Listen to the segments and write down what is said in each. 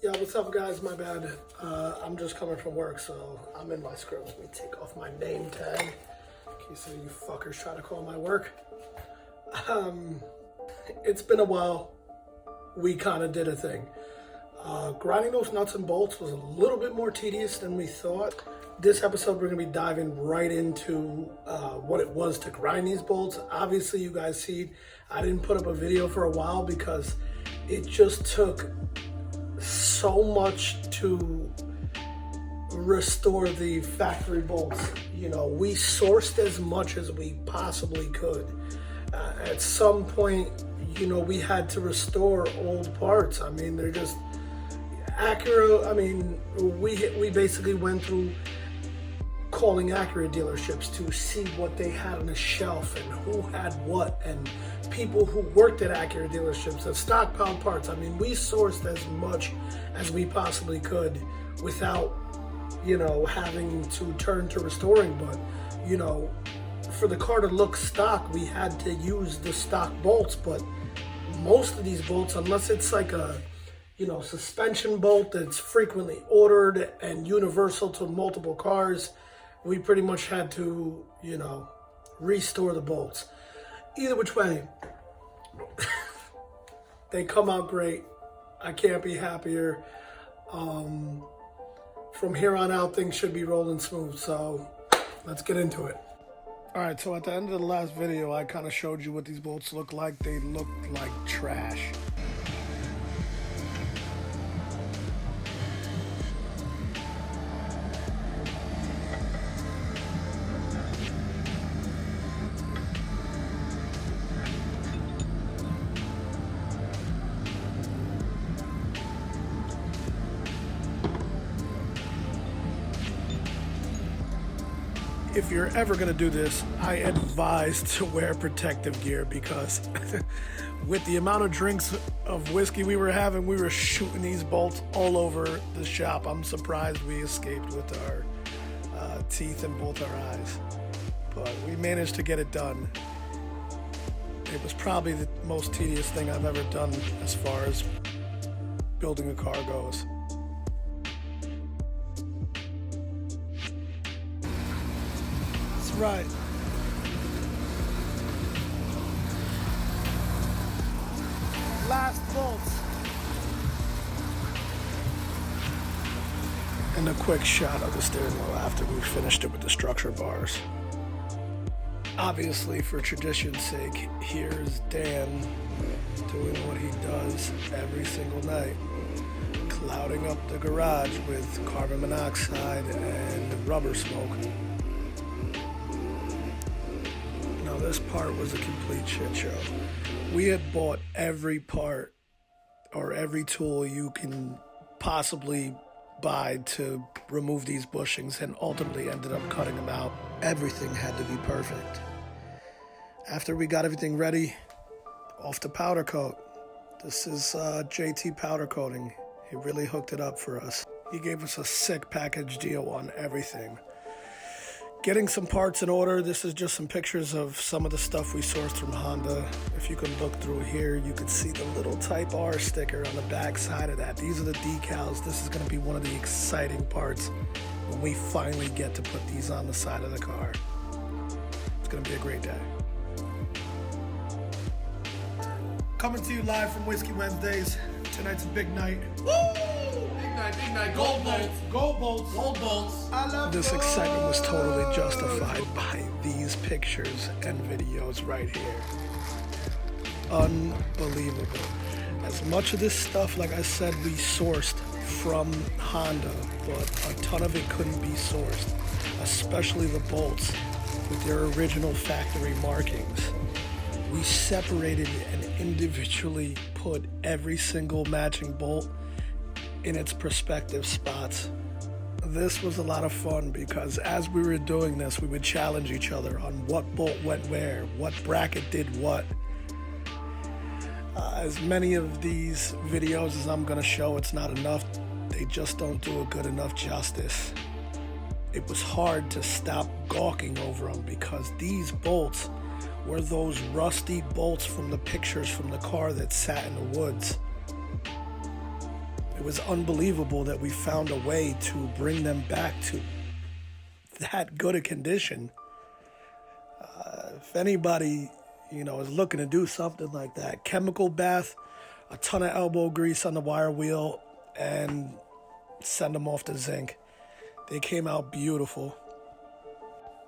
Yeah, what's up, guys? My bad. I'm just coming from work, so I'm in my scrubs. Let me take off my name tag in case any of you fuckers try to call my work. It's been a while. We kind of did a thing. Grinding those nuts and bolts was a little bit more tedious than we thought. This episode, we're going to be diving right into what it was to grind these bolts. Obviously, you guys see, I didn't put up a video for a while because it just took so much to restore the factory bolts. You know, we sourced as much as we possibly could. At some point, you know, we had to restore old parts. I mean, they're just Acura. I mean, we basically went through calling Acura dealerships to see what they had on the shelf and who had what, and people who worked at Acura dealerships and stockpiled parts. I mean, we sourced as much as we possibly could without, you know, having to turn to restoring. But, you know, for the car to look stock, we had to use the stock bolts. But most of these bolts, unless it's like a, you know, suspension bolt that's frequently ordered and universal to multiple cars, we pretty much had to, you know, restore the bolts. Either which way, they come out great. I can't be happier. From here on out, things should be rolling smooth. So let's get into it. All right, so at the end of the last video, I kind of showed you what these bolts look like. They look like trash. If you're ever going to do this, I advise to wear protective gear because with the amount of drinks of whiskey we were having, we were shooting these bolts all over the shop. I'm surprised we escaped with our teeth in both our eyes, but we managed to get it done. It was probably the most tedious thing I've ever done as far as building a car goes. Right. Last bolts. And a quick shot of the steering wheel after we finished it with the structure bars. Obviously, for tradition's sake, here's Dan doing what he does every single night. Clouding up the garage with carbon monoxide and rubber smoke. This part was a complete shit show. We had bought every part or every tool you can possibly buy to remove these bushings and ultimately ended up cutting them out. Everything had to be perfect. After we got everything ready, off to powder coat. This is JT powder coating. He really hooked it up for us. He gave us a sick package deal on everything. Getting some parts in order. This is just some pictures of some of the stuff we sourced from Honda. If you can look through here, you can see the little Type R sticker on the back side of that. These are the decals. This is going to be one of the exciting parts when we finally get to put these on the side of the car. It's going to be a great day. Coming to you live from Whiskey Wednesdays. Tonight's a big night. Woo! Big night. Gold bolts. Gold bolts. Gold bolts. I love this excitement was totally justified by these pictures and videos right here. Unbelievable. As much of this stuff, like I said, we sourced from Honda, but a ton of it couldn't be sourced, especially the bolts with their original factory markings. We separated and individually put every single matching bolt in its prospective spots. This was a lot of fun because as we were doing this, we would challenge each other on what bolt went where, what bracket did what. As many of these videos as I'm gonna show, it's not enough. They just don't do a good enough justice. It was hard to stop gawking over them because these bolts were those rusty bolts from the pictures from the car that sat in the woods. It was unbelievable that we found a way to bring them back to that good a condition. If anybody, is looking to do something like that, chemical bath, a ton of elbow grease on the wire wheel, and send them off to zinc. They came out beautiful.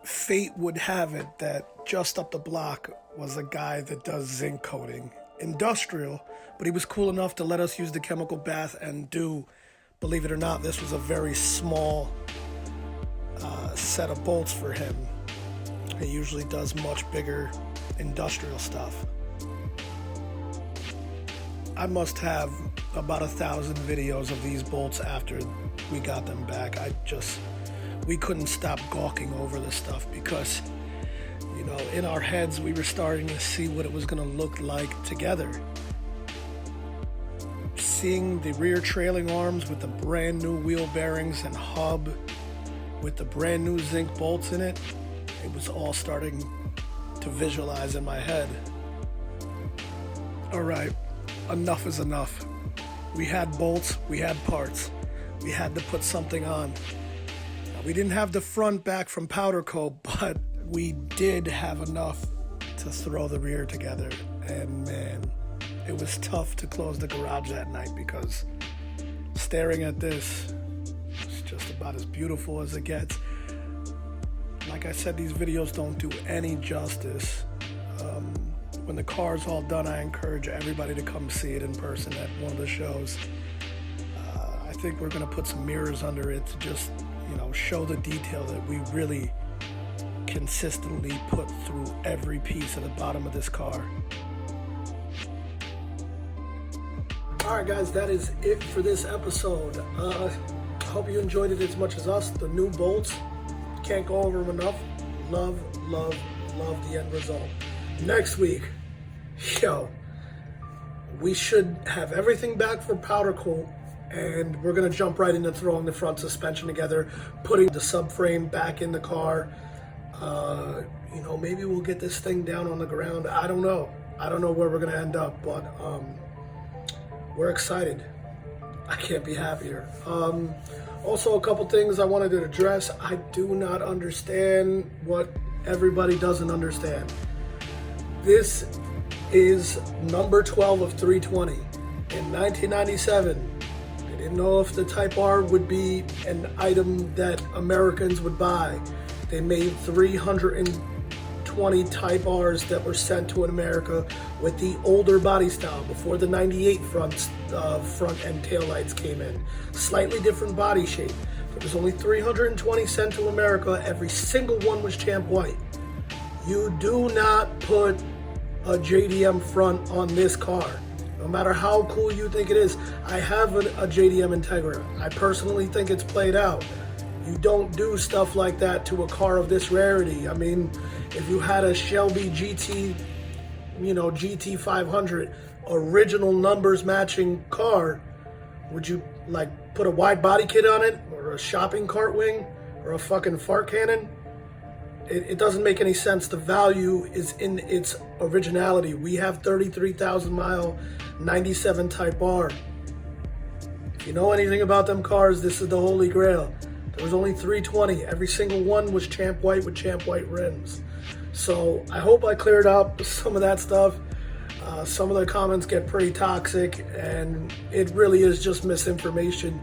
Fate would have it that just up the block was a guy that does zinc coating. Industrial, but he was cool enough to let us use the chemical bath and do, believe it or not, this was a very small set of bolts for him. He usually does much bigger industrial stuff. I must have about 1,000 videos of these bolts after we got them back. We couldn't stop gawking over this stuff because, in our heads we were starting to see what it was going to look like together. Seeing the rear trailing arms with the brand new wheel bearings and hub with the brand new zinc bolts in it, it was all starting to visualize in my head. All right, enough is enough. We had bolts, we had parts. We had to put something on. Now, we didn't have the front back from powder coat, but we did have enough to throw the rear together. And man, it was tough to close the garage that night because staring at this was just about as beautiful as it gets. Like I said, these videos don't do any justice. When the car's all done, I encourage everybody to come see it in person at one of the shows. I think we're going to put some mirrors under it to just, show the detail that we really consistently put through every piece of the bottom of this car. All right, guys, that is it for this episode. I hope you enjoyed it as much as us. The new bolts, can't go over them enough. Love, love, love the end result. Next week, we should have everything back for powder coat, and we're going to jump right into throwing the front suspension together, putting the subframe back in the car. Maybe we'll get this thing down on the ground. I don't know where we're going to end up, but we're excited. I can't be happier. Also, a couple things I wanted to address. I do not understand what everybody doesn't understand. This is number 12 of 320. In 1997, they didn't know if the Type R would be an item that Americans would buy. They made 320 Type Rs that were sent to America with the older body style before the 98 front and tail lights came in. Slightly different body shape. There was only 320 sent to America. Every single one was champ white. You do not put a JDM front on this car. No matter how cool you think it is. I have a JDM Integra. I personally think it's played out. You don't do stuff like that to a car of this rarity. I mean, if you had a Shelby GT, GT 500, original numbers matching car, would you put a wide body kit on it, or a shopping cart wing, or a fucking fart cannon? It doesn't make any sense. The value is in its originality. We have 33,000 mile 97 Type R. If you know anything about them cars, this is the holy grail. There was only 320. Every single one was champ white with champ white rims. So I hope I cleared up some of that stuff. Some of the comments get pretty toxic, and it really is just misinformation.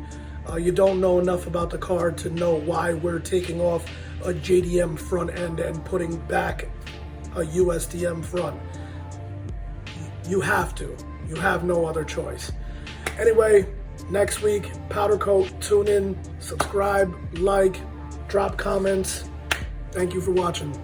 You don't know enough about the car to know why we're taking off a JDM front end and putting back a USDM front. You have to. You have no other choice. Anyway, next week, powder coat. Tune in, subscribe, like, drop comments. Thank you for watching.